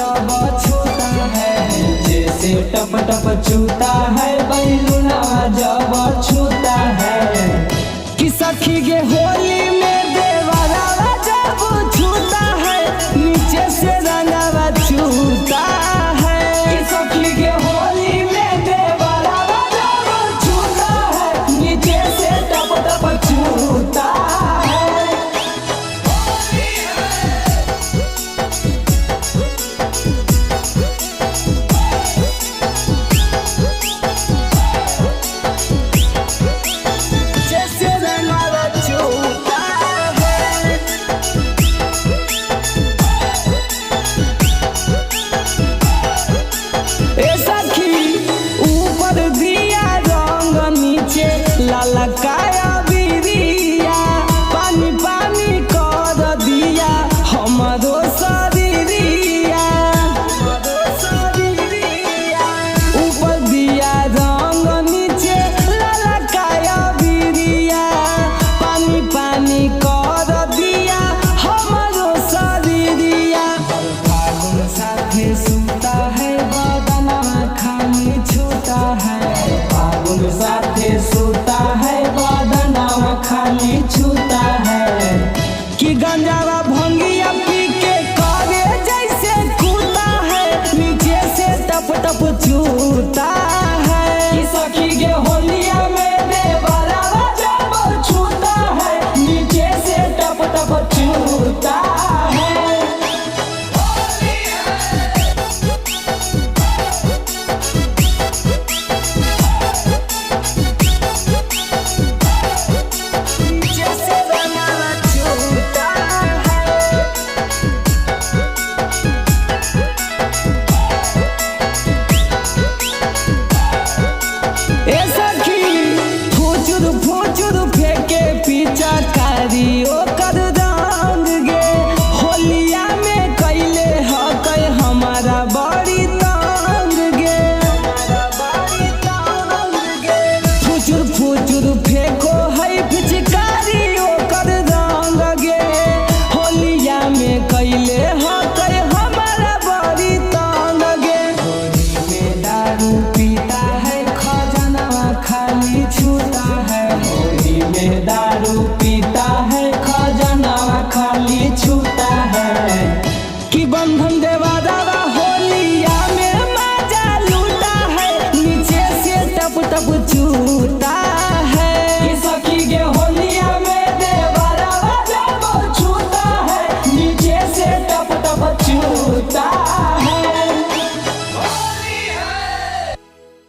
जब छूता है, जैसे टप टप छूता है बैलूना जब छूता है। कि सखी गे होली में देवरा जब छूता है, नीचे से रंगवा छूता है। कि सखी गे होली में देवरा जब छूता है, नीचे से टप टप छूता है। ललकाया बिरिया पानी पानी कर दिया हमारो शरीरिया। ऊपर दिया रंग नीचे ललकाया बिरिया पानी पानी कर दिया हमारो शरीरिया। फागुन साथे